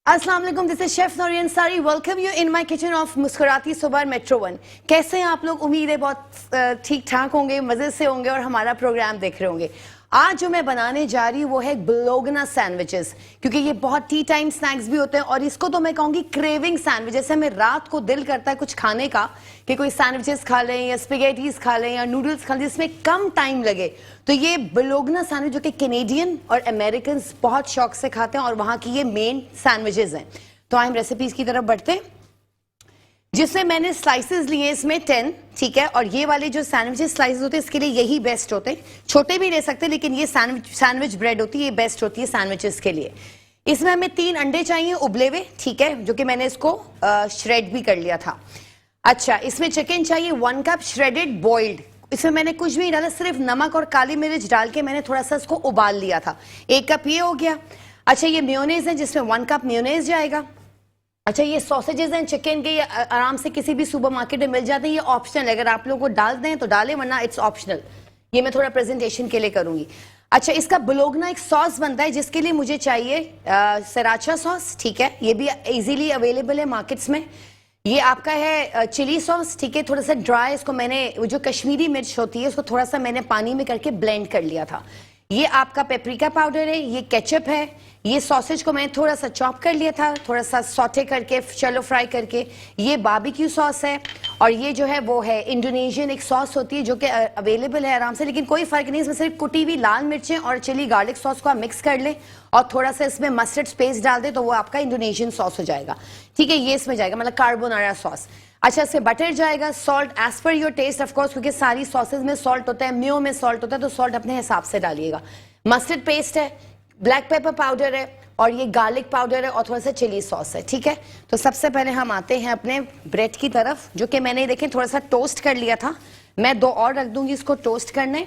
अस्सलाम वालेकुम, this is chef Naureen Ansari. Welcome you in my kitchen of Muskurati Subah metro 1। कैसे हैं आप लोग? उम्मीद है बहुत ठीक ठाक होंगे, मजे से होंगे और हमारा प्रोग्राम देख रहे होंगे। आज जो मैं बनाने जा रही हूँ वो है बोलोगना सैंडविचेस, क्योंकि ये बहुत टी टाइम स्नैक्स भी होते हैं और इसको तो मैं कहूँगी क्रेविंग सैंडविच। जैसे हमें रात को दिल करता है कुछ खाने का कि कोई सैंडविचेस खा लें या स्पेगेटीज खा लें या नूडल्स खा लें जिसमें कम टाइम लगे, तो ये बोलोगना सैंडविच जो कि कैनेडियन और अमेरिकन बहुत शौक से खाते हैं और वहाँ की ये मेन सैंडविचेस हैं। तो हम रेसिपीज की तरफ बढ़ते हैं, जिसमें मैंने स्लाइसेस लिए इसमें 10, ठीक है। और ये वाले जो सैंडविचेस स्लाइसेस होते हैं इसके लिए यही बेस्ट होते हैं। छोटे भी ले सकते हैं लेकिन ये सैंडविच ब्रेड होती है, ये बेस्ट होती है सैंडविचेस के लिए। इसमें हमें 3 अंडे चाहिए उबले हुए, ठीक है, जो कि मैंने इसको श्रेड भी कर लिया था। अच्छा, इसमें चिकन चाहिए 1 कप श्रेडेड बॉइल्ड। इसमें मैंने कुछ भी नहीं डाला, सिर्फ नमक और काली मिर्च डाल के मैंने थोड़ा सा इसको उबाल लिया था। 1 कप ये हो गया। अच्छा, ये मेयोनेज है जिसमें 1 कप मेयोनेज जाएगा। अच्छा, ये सॉसेजेस हैं चिकन के, ये आराम से किसी भी सुपरमार्केट में मिल जाते हैं, ये ऑप्शनल है, अगर आप लोगों को डाल दें तो डालें वरना इट्स ऑप्शनल। ये मैं थोड़ा प्रेजेंटेशन के लिए करूंगी। अच्छा, इसका बोलोगना एक सॉस बनता है जिसके लिए मुझे चाहिए सराचा सॉस, ठीक है, ये भी इजीली अवेलेबल है मार्केट्स में। ये आपका है चिली सॉस, ठीक है, थोड़ा सा ड्राई, इसको मैंने वो जो कश्मीरी मिर्च होती है उसको थोड़ा सा मैंने पानी में करके ब्लेंड कर लिया था। ये आपका पेपरिका पाउडर है, ये केचप है, ये सॉसेज को मैंने थोड़ा सा चॉप कर लिया था, थोड़ा सा सॉटे करके शैलो फ्राई करके। ये बारबेक्यू सॉस है और ये जो है वो है इंडोनेशियन एक सॉस होती है जो कि अवेलेबल है आराम से, लेकिन कोई फर्क नहीं, इसमें सिर्फ कुटी हुई लाल मिर्चें और चिली गार्लिक सॉस को आप मिक्स कर लें और थोड़ा सा इसमें मस्टर्ड पेस्ट डाल दें तो वो आपका इंडोनेशियन सॉस हो जाएगा, ठीक है। ये इसमें जाएगा, मतलब कार्बोनारा सॉस। अच्छा, इससे बटर जाएगा, salt as per your taste of course, क्योंकि सारी सॉसेज में सॉल्ट होता है, म्यो में सॉल्ट होता है, तो सॉल्ट अपने हिसाब से डालिएगा। मस्टर्ड पेस्ट है, ब्लैक पेपर पाउडर है और ये गार्लिक पाउडर है और थोड़ा सा चिली सॉस है, ठीक है। तो सबसे पहले हम आते हैं अपने ब्रेड की तरफ, जो कि मैंने देखें थोड़ा सा टोस्ट कर लिया था। मैं 2 और रख दूंगी इसको टोस्ट करने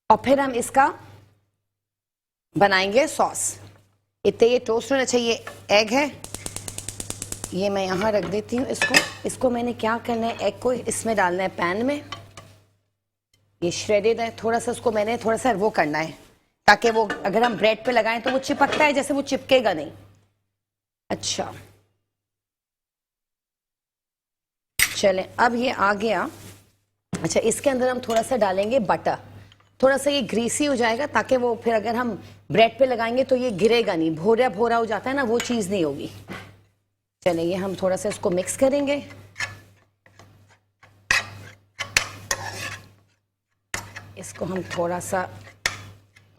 और फिर हम इसका बनाएंगे सॉस। इतने ये टोस्ट होना चाहिए। एग है, ये मैं यहां रख देती हूँ इसको मैंने क्या करना है, एग को इसमें डालना है पैन में। ये श्रेडेड है, थोड़ा सा उसको मैंने थोड़ा सा वो करना है ताकि वो अगर हम ब्रेड पे लगाएं तो वो चिपकता है, जैसे वो चिपकेगा नहीं। अच्छा, चलें, अब ये आ गया। अच्छा, इसके अंदर हम थोड़ा सा डालेंगे बटर, थोड़ा सा ये ग्रीसी हो जाएगा ताकि वो फिर अगर हम ब्रेड पे लगाएंगे तो ये गिरेगा नहीं, भोरा भोरा हो जाता है ना, वो चीज़ नहीं होगी। चलिए, ये हम थोड़ा सा इसको मिक्स करेंगे। इसको हम थोड़ा सा,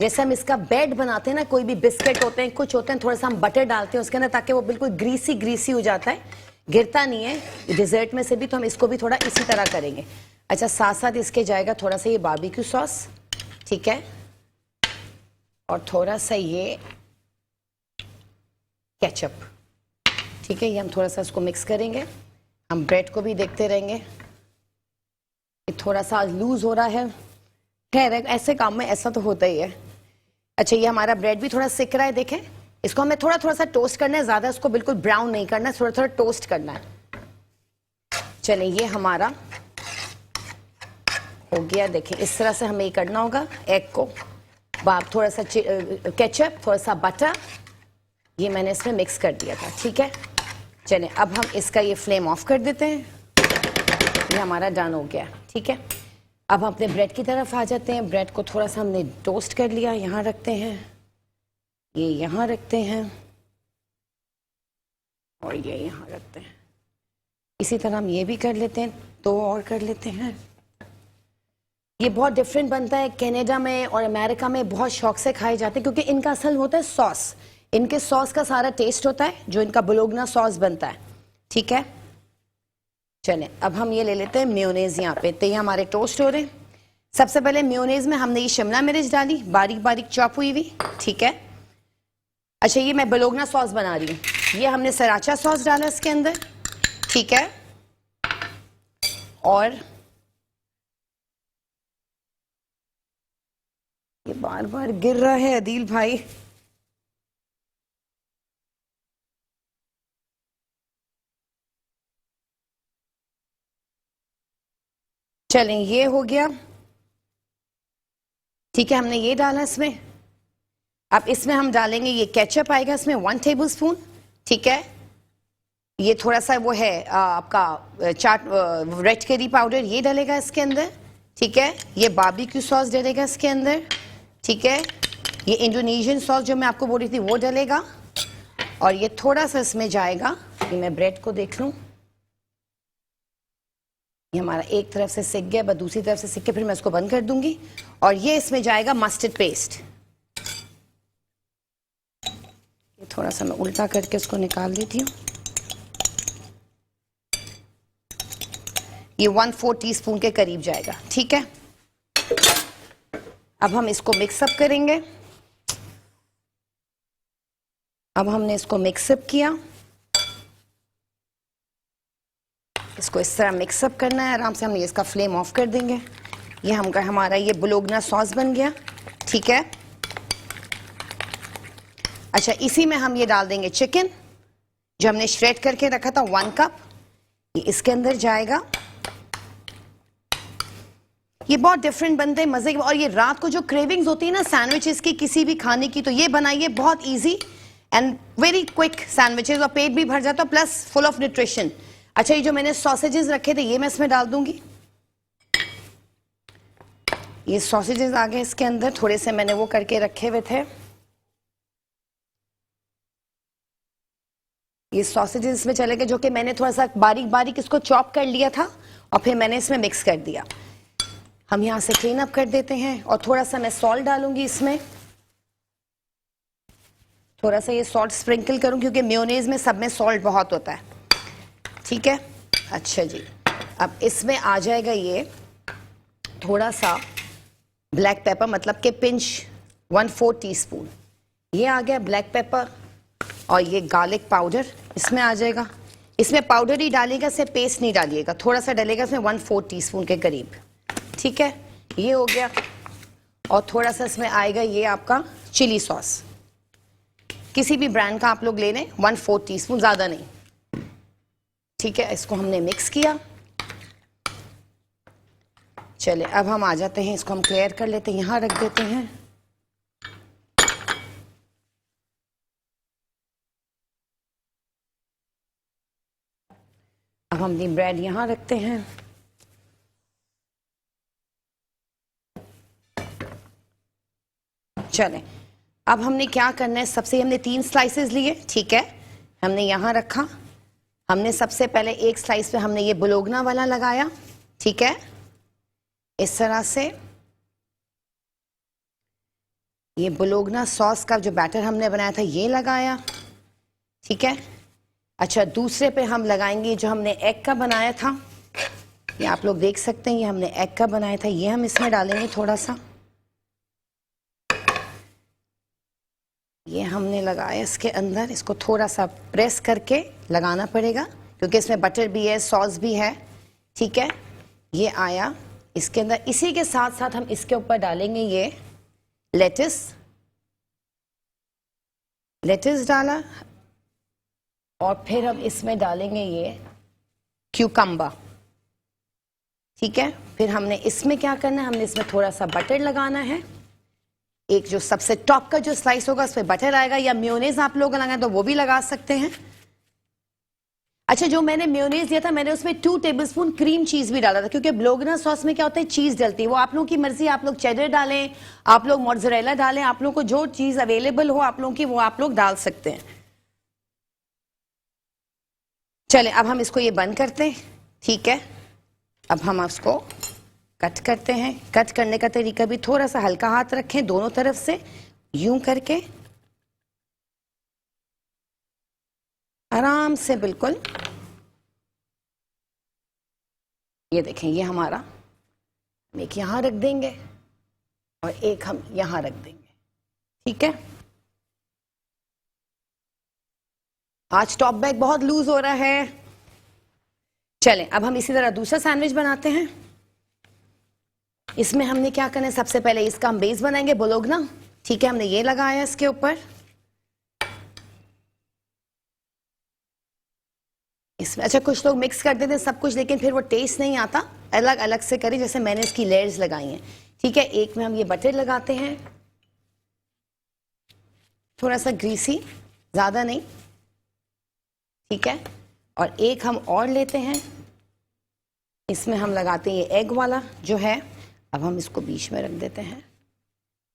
जैसे हम इसका बेड बनाते हैं ना, कोई भी बिस्किट होते हैं कुछ होते हैं, थोड़ा सा हम बटर डालते हैं उसके अंदर ताकि वो बिल्कुल ग्रीसी ग्रीसी हो जाता है, गिरता नहीं है डिजर्ट में से भी। तो हम इसको भी थोड़ा इसी तरह करेंगे। अच्छा, साथ साथ इसके जाएगा थोड़ा सा ये बारबेक्यू सॉस, ठीक है, और थोड़ा सा ये केचप, ठीक है। ये हम थोड़ा सा इसको मिक्स करेंगे। हम ब्रेड को भी देखते रहेंगे, ये थोड़ा सा लूज हो रहा है, खैर ऐसे काम में ऐसा तो होता ही है। अच्छा, ये हमारा ब्रेड भी थोड़ा सिक रहा है, देखें, इसको हमें थोड़ा थोड़ा सा टोस्ट करना है, ज्यादा इसको बिल्कुल ब्राउन नहीं करना है, थोड़ा थोड़ा टोस्ट करना है। चलिए, ये हमारा हो गया, देखें, इस तरह से हमें ये करना होगा। एग को थोड़ा सा केचप, थोड़ा सा बटर, ये मैंने इसमें मिक्स कर दिया था, ठीक है। चलिए, अब हम इसका ये फ्लेम ऑफ कर देते हैं। ये हमारा डन हो गया, ठीक है। अब हम अपने ब्रेड की तरफ आ जाते हैं। ब्रेड को थोड़ा सा हमने टोस्ट कर लिया, यहाँ रखते हैं, ये यहाँ रखते हैं और ये यहाँ रखते हैं। इसी तरह हम ये भी कर लेते हैं, 2 और कर लेते हैं। ये बहुत डिफरेंट बनता है, कनाडा में और अमेरिका में बहुत शौक से खाए जाते हैं क्योंकि इनका असल होता है सॉस, इनके सॉस का सारा टेस्ट होता है जो इनका बोलोगना सॉस बनता है, ठीक है। चलें, अब हम ये ले लेते हैं मेयोनेज यहाँ पे। तो ये हमारे टोस्ट हो रहे हैं। सबसे पहले मेयोनेज में हमने ये शिमला मिर्च डाली बारीक बारीक चॉप हुई हुई, ठीक है। अच्छा, ये मैं बोलोगना सॉस बना रही हूँ। ये हमने सराचा सॉस डाला इसके अंदर, ठीक है, और ये बार बार गिर रहा है अदील भाई। चलें, ये हो गया, ठीक है, हमने ये डाला इसमें। अब इसमें हम डालेंगे ये केचप आएगा इसमें 1 टेबलस्पून, ठीक है। ये थोड़ा सा वो है आपका चाट रेड करी पाउडर, ये डलेगा इसके अंदर, ठीक है। ये बारबेक्यू सॉस डलेगा इसके अंदर, ठीक है। ये इंडोनेशियन सॉस जो मैं आपको बोल रही थी वो डलेगा, और ये थोड़ा सा इसमें जाएगा, ये मैं ब्रेड को देख लूं, ये हमारा एक तरफ से सिक गया, बस दूसरी तरफ से सिक के फिर मैं इसको बंद कर दूंगी। और ये इसमें जाएगा मस्टर्ड पेस्ट, ये थोड़ा सा मैं उल्टा करके इसको निकाल देती हूँ। ये 1/4 टीस्पून के करीब जाएगा, ठीक है। अब हम इसको मिक्सअप करेंगे। अब हमने इसको मिक्सअप किया, इसको इस तरह मिक्सअप करना है आराम से। हम इसका फ्लेम ऑफ कर देंगे। ये हमारा ये बोलोगना सॉस बन गया, ठीक है। अच्छा, इसी में हम ये डाल देंगे चिकन जो हमने श्रेड करके रखा था 1 कप, ये इसके अंदर जाएगा। ये बहुत डिफरेंट बनते हैं, मजे के। और ये रात को जो क्रेविंग्स होती है ना सैंडविचेस की, किसी भी खाने की, तो ये बनाइए, बहुत easy and very quick sandwiches, और पेट भी भर जाता है प्लस फुल ऑफ न्यूट्रिशन। अच्छा, ये जो मैंने सॉसेजेस रखे थे ये मैं इसमें डाल दूंगी। ये सॉसेजेस आ गए इसके अंदर, थोड़े से मैंने वो करके रखे हुए थे। ये सॉसेजेस इसमें चले गए, जो कि मैंने थोड़ा सा बारीक बारीक इसको चॉप कर लिया था और फिर मैंने इसमें मिक्स कर दिया। हम यहाँ से क्लीन अप कर देते हैं, और थोड़ा सा मैं सॉल्ट डालूंगी इसमें, थोड़ा सा ये सॉल्ट स्प्रिंकल करूँ क्योंकि मेयोनेज में सब में सॉल्ट बहुत होता है, ठीक है। अच्छा जी, अब इसमें आ जाएगा ये थोड़ा सा ब्लैक पेपर, मतलब कि पिंच 1/4 टीस्पून, ये आ गया ब्लैक पेपर। और ये गार्लिक पाउडर इसमें आ जाएगा। इसमें पाउडर ही डालिएगा, इसमें पेस्ट नहीं डालिएगा, थोड़ा सा डलेगा इसमें 1/4 टीस्पून के करीब, ठीक है। ये हो गया। और थोड़ा सा इसमें आएगा ये आपका चिली सॉस, किसी भी ब्रांड का आप लोग ले लें, 1/4 टीस्पून, ज़्यादा नहीं, ठीक है। इसको हमने मिक्स किया। चले अब हम आ जाते हैं, इसको हम क्लियर कर लेते हैं, यहाँ रख देते हैं। अब हम अपनी ब्रेड यहाँ रखते हैं। चलें, अब हमने क्या करना है, सबसे हमने 3 स्लाइसेस लिए, ठीक है। हमने यहाँ रखा, हमने सबसे पहले एक स्लाइस पे हमने ये बोलोगना वाला लगाया, ठीक है, इस तरह से। ये बोलोगना सॉस का जो बैटर हमने बनाया था ये लगाया, ठीक है। अच्छा, दूसरे पे हम लगाएंगे जो हमने एग का बनाया था, ये आप लोग देख सकते हैं, ये हमने एग का बनाया था, ये हम इसमें डालेंगे थोड़ा सा। ये हमने लगाया इसके अंदर, इसको थोड़ा सा प्रेस करके लगाना पड़ेगा क्योंकि इसमें बटर भी है, सॉस भी है, ठीक है। ये आया इसके अंदर। इसी के साथ साथ हम इसके ऊपर डालेंगे ये लेटिस डाला, और फिर हम इसमें डालेंगे ये क्यूकम्बर, ठीक है। फिर हमने इसमें क्या करना है, हमने इसमें थोड़ा सा बटर लगाना है। एक जो सबसे टॉप का जो स्लाइस होगा उस पर बटर आएगा, या मेयोनेज आप लोग लगाएं तो वो भी लगा सकते हैं। अच्छा, जो मैंने मेयोनेज दिया था मैंने उसमें 2 टेबलस्पून क्रीम चीज भी डाला था, क्योंकि बोलोगना सॉस में क्या होता है, चीज डलती है। वो आप लोगों की मर्जी, आप लोग चेडर डालें, आप लोग मोज़रेला डालें, आप लोग को जो चीज अवेलेबल हो आप लोगों की वो आप लोग डाल सकते हैं। चले अब हम इसको ये बंद करते हैं, ठीक है। अब हम इसको कट करते हैं। कट करने का तरीका भी थोड़ा सा हल्का हाथ रखें दोनों तरफ से, यूं करके आराम से, बिल्कुल। ये देखें, ये हमारा, हम एक यहां रख देंगे और एक हम यहां रख देंगे, ठीक है। आज टॉप बैग बहुत लूज हो रहा है। चलें अब हम इसी तरह दूसरा सैंडविच बनाते हैं। इसमें हमने क्या करना है, सबसे पहले इसका हम बेस बनाएंगे बोलोगना, ठीक है। हमने ये लगाया इसके ऊपर, इसमें अच्छा कुछ लोग मिक्स कर देते हैं सब कुछ, लेकिन फिर वो टेस्ट नहीं आता, अलग अलग से करें, जैसे मैंने इसकी लेयर्स लगाई हैं, ठीक है। एक में हम ये बटर लगाते हैं, थोड़ा सा ग्रीसी, ज़्यादा नहीं, ठीक है। और एक हम और लेते हैं, इसमें हम लगाते हैं ये एग वाला जो है। अब हम इसको बीच में रख देते हैं।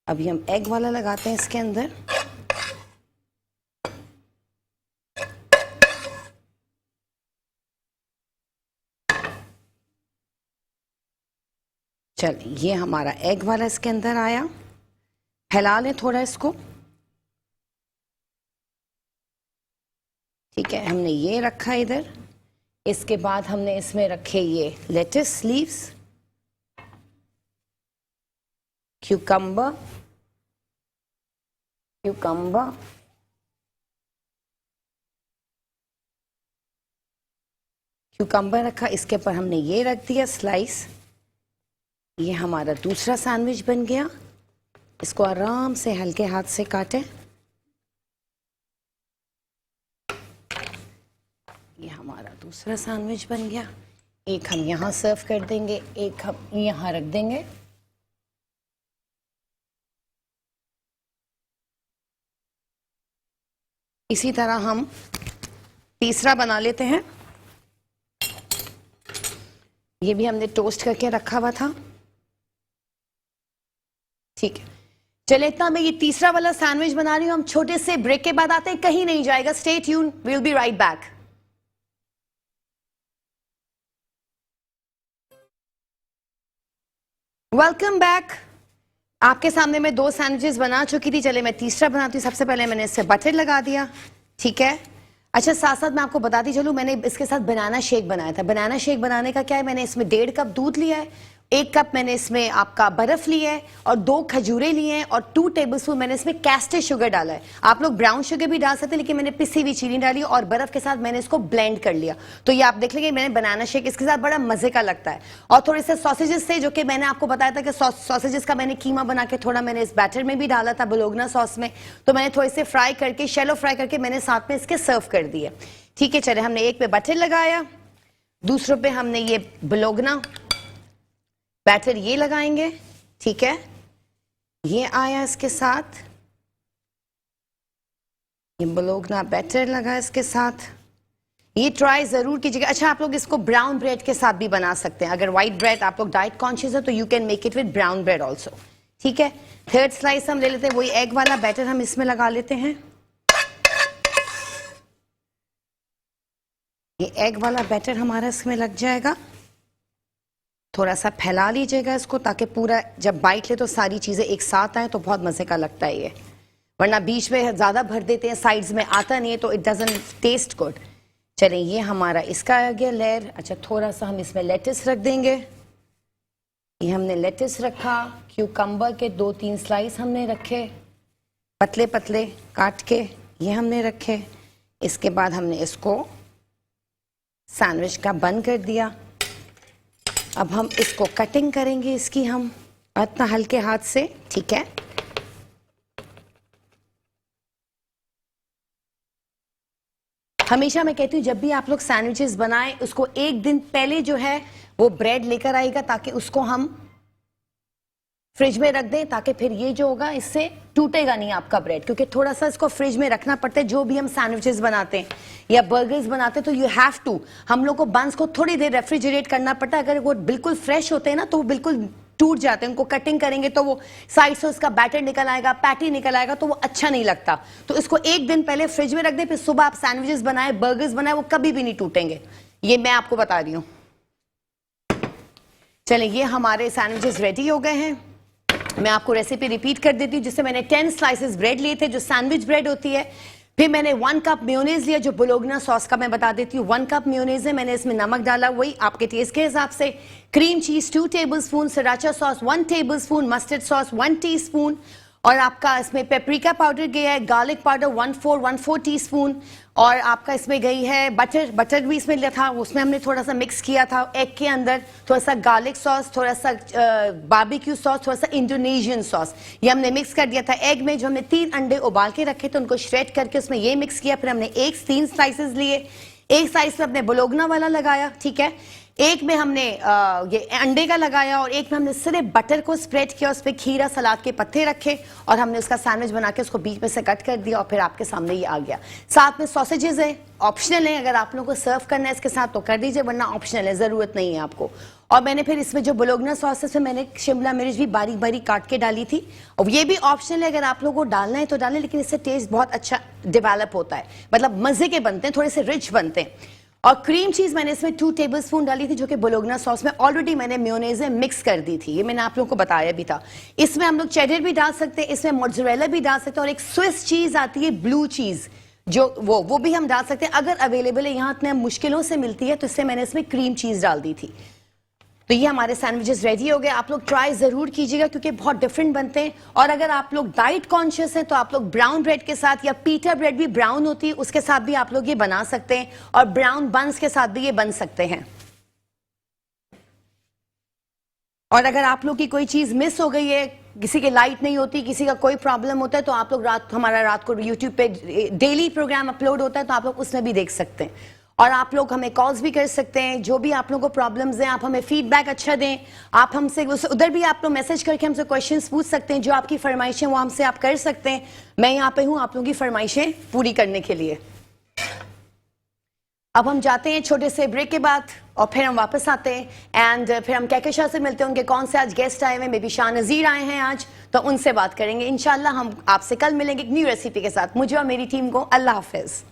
अभी हम एग वाला लगाते हैं इसके अंदर। चलिए, ये हमारा एग वाला इसके अंदर आया। फैला लें थोड़ा इसको, ठीक है। हमने ये रखा इधर। इसके बाद हमने इसमें रखे ये let's leaves, cucumber, cucumber, cucumber रखा। इसके ऊपर हमने ये रख दिया स्लाइस। ये हमारा दूसरा सैंडविच बन गया। इसको आराम से हल्के हाथ से काटें। ये हमारा दूसरा सैंडविच बन गया। एक हम यहाँ सर्व कर देंगे, एक हम यहाँ रख देंगे। इसी तरह हम तीसरा बना लेते हैं। ये भी हमने टोस्ट करके रखा हुआ था, ठीक है। चले, इतना मैं ये तीसरा वाला सैंडविच बना रही हूं। हम छोटे से ब्रेक के बाद आते हैं, कहीं नहीं जाएगा, stay tune, we will be right back. Welcome back. आपके सामने मैं 2 सैंडविचेस बना चुकी थी। चले, मैं तीसरा बनाती हूँ। सबसे पहले मैंने इससे बटर लगा दिया, ठीक है। अच्छा, साथ साथ मैं आपको बताती चलूँ, मैंने इसके साथ बनाना शेक बनाया था। बनाना शेक बनाने का क्या है, मैंने इसमें 1.5 कप दूध लिया है, 1 कप मैंने इसमें आपका बर्फ लिया है और 2 खजूरें लिए हैं और 2 टेबलस्पून मैंने इसमें कैस्टर शुगर डाला है। आप लोग ब्राउन शुगर भी डाल सकते हैं, लेकिन मैंने पिसी हुई चीनी डाली और बर्फ के साथ मैंने इसको ब्लेंड कर लिया। तो ये आप देख लेंगे, मैंने बनाना शेक इसके साथ बड़ा मजे का लगता है। और थोड़े से सॉसेजेस थे, जो कि मैंने आपको बताया था कि सॉसेजेस का मैंने कीमा बना के थोड़ा मैंने इस बैटर में भी डाला था, बोलोगना सॉस में। तो मैंने थोड़े से फ्राई करके, शैलो फ्राई करके मैंने साथ में इसके सर्व कर दिए, ठीक है। चले, हमने एक पे बटर लगाया, दूसरों पे हमने ये बोलोगना बैटर ये लगाएंगे, ठीक है। ये आया इसके साथ, ये बोलोगना बैटर लगा इसके साथ। ये ट्राई जरूर कीजिएगा। अच्छा, आप लोग इसको ब्राउन ब्रेड के साथ भी बना सकते हैं। अगर व्हाइट ब्रेड आप लोग डाइट कॉन्शियस हो तो you can make it with brown bread also, ठीक है। थर्ड स्लाइस हम ले लेते हैं, वही एग वाला बैटर हम इसमें लगा लेते हैं। ये एग वाला बैटर हमारा इसमें लग जाएगा। थोड़ा सा फैला लीजिएगा इसको, ताकि पूरा जब बाइट ले तो सारी चीजें एक साथ आए, तो बहुत मजे का लगता है ये। वरना बीच में ज्यादा भर देते हैं, साइड्स में आता नहीं है, तो इट डजंट टेस्ट गुड। चलें, ये हमारा इसका आ गया लेयर। अच्छा, थोड़ा सा हम इसमें लेट्स रख देंगे। ये हमने लेट्स रखा, क्यूकम्बर के 2-3 स्लाइस हमने रखे, पतले पतले काट के ये हमने रखे। इसके बाद हमने इसको सैंडविच का बन कर दिया। अब हम इसको कटिंग करेंगे इसकी, हम इतना हल्के हाथ से, ठीक है। हमेशा मैं कहती हूँ, जब भी आप लोग सैंडविचेस बनाएं, उसको 1 दिन पहले जो है वो ब्रेड लेकर आएगा, ताकि उसको हम फ्रिज में रख दें, ताकि फिर ये जो होगा इससे टूटेगा नहीं आपका ब्रेड। क्योंकि थोड़ा सा इसको फ्रिज में रखना पड़ता है। जो भी हम सैंडविचेस बनाते हैं या बर्गर्स बनाते हैं, तो यू हैव टू, हम लोग को बंस को थोड़ी देर रेफ्रिजरेट करना पड़ता है। अगर वो बिल्कुल फ्रेश होते हैं ना, तो वो बिल्कुल टूट जाते हैं। उनको कटिंग करेंगे तो वो साइड से उसका बैटर निकल आएगा, पैटी निकल आएगा, तो वो अच्छा नहीं लगता। तो इसको 1 दिन पहले फ्रिज में रख दें, फिर सुबह आप सैंडविचेस बनाए, बर्गर्स बनाए, वो कभी भी नहीं टूटेंगे। ये मैं आपको बता रही हूँ। चलिए, ये हमारे सैंडविचेस रेडी हो गए हैं। मैं आपको रेसिपी रिपीट कर देती हूँ। जिससे मैंने 10 स्लाइसेस ब्रेड लिए थे, जो सैंडविच ब्रेड होती है। फिर मैंने 1 कप मेयोनेज लिया, जो बोलोगना सॉस का मैं बता देती हूँ। 1 कप मेयोनेज है, मैंने इसमें नमक डाला वही आपके टेस्ट के हिसाब से। Cream cheese 2 tablespoon, sriracha sauce 1 tablespoon, mustard sauce 1 teaspoon, और आपका इसमें पेपरिका पाउडर गया है, गार्लिक पाउडर 1/4 टीस्पून, और आपका इसमें गई है बटर भी इसमें लिया था, उसमें हमने थोड़ा सा मिक्स किया था एग के अंदर। थोड़ा सा गार्लिक सॉस, थोड़ा सा बारबेक्यू सॉस, थोड़ा सा इंडोनेशियन सॉस, ये हमने मिक्स कर दिया था एग में। जो हमने 3 अंडे उबाल के रखे थे, उनको श्रेड करके उसमें ये मिक्स किया। फिर हमने 3 स्लाइसेस लिए, 1 स्लाइस में अपने बोलोगना वाला लगाया, ठीक है। एक में हमने ये अंडे का लगाया और एक में हमने सिर्फ बटर को स्प्रेड किया, उस पर खीरा सलाद के पत्ते रखे और हमने उसका सैंडविच बना के उसको बीच में से कट कर दिया और फिर आपके सामने ये आ गया। साथ में सॉसेजेस है, ऑप्शनल है, अगर आप लोगों को सर्व करना है इसके साथ तो कर दीजिए, वरना ऑप्शनल है, जरूरत नहीं है आपको। और मैंने फिर इसमें जो बोलोगना सॉस है, मैंने शिमला मिर्च भी बारीक बारीक काट के डाली थी और ये भी ऑप्शनल है, अगर आप लोगों को डालना है तो डालें, लेकिन इससे टेस्ट बहुत अच्छा डेवलप होता है, मतलब मजे के बनते हैं, थोड़े से रिच बनते हैं। और क्रीम चीज मैंने इसमें 2 टेबलस्पून डाली थी, जो कि बोलोगना सॉस में ऑलरेडी मैंने मेयोनेज में मिक्स कर दी थी, ये मैंने आप लोगों को बताया भी था। इसमें हम लोग चेडर भी डाल सकते हैं, इसमें मोज़रेला भी डाल सकते हैं और एक स्विस चीज आती है ब्लू चीज, जो वो भी हम डाल सकते हैं अगर अवेलेबल है। यहाँ इतने मुश्किलों से मिलती है तो इससे मैंने इसमें क्रीम चीज डाल दी थी। तो ये हमारे सैंडविचेस रेडी हो गए। आप लोग ट्राई जरूर कीजिएगा क्योंकि बहुत डिफरेंट बनते हैं। और अगर आप लोग डाइट कॉन्शियस हैं तो आप लोग ब्राउन ब्रेड के साथ, या पीटा ब्रेड भी ब्राउन होती है उसके साथ भी आप लोग ये बना सकते हैं, और ब्राउन बन्स के साथ भी ये बन सकते हैं। और अगर आप लोग की कोई चीज मिस हो गई है, किसी की लाइट नहीं होती, किसी का कोई प्रॉब्लम होता है, तो आप लोग हमारा रात को यूट्यूब पे डेली प्रोग्राम अपलोड होता है, तो आप लोग उसमें भी देख सकते हैं। और आप लोग हमें कॉल्स भी कर सकते हैं, जो भी आप लोगों को प्रॉब्लम्स हैं, आप हमें फीडबैक अच्छा दें, आप हमसे उधर भी आप लोग मैसेज करके हमसे क्वेश्चंस पूछ सकते हैं, जो आपकी फरमाइशें वो हमसे आप कर सकते हैं। मैं यहाँ पे हूँ आप लोगों की फरमाइशें पूरी करने के लिए। अब हम जाते हैं छोटे से ब्रेक के बाद और फिर हम वापस आते हैं एंड फिर हम कहकशां से मिलते होंगे। कौन से आज गेस्ट आए हुए, मे बी शाह नज़ीर आए हैं आज, तो उनसे बात करेंगे इंशाल्लाह। हम आपसे कल मिलेंगे एक न्यू रेसिपी के साथ। मुझे और मेरी टीम को अल्लाह हाफिज।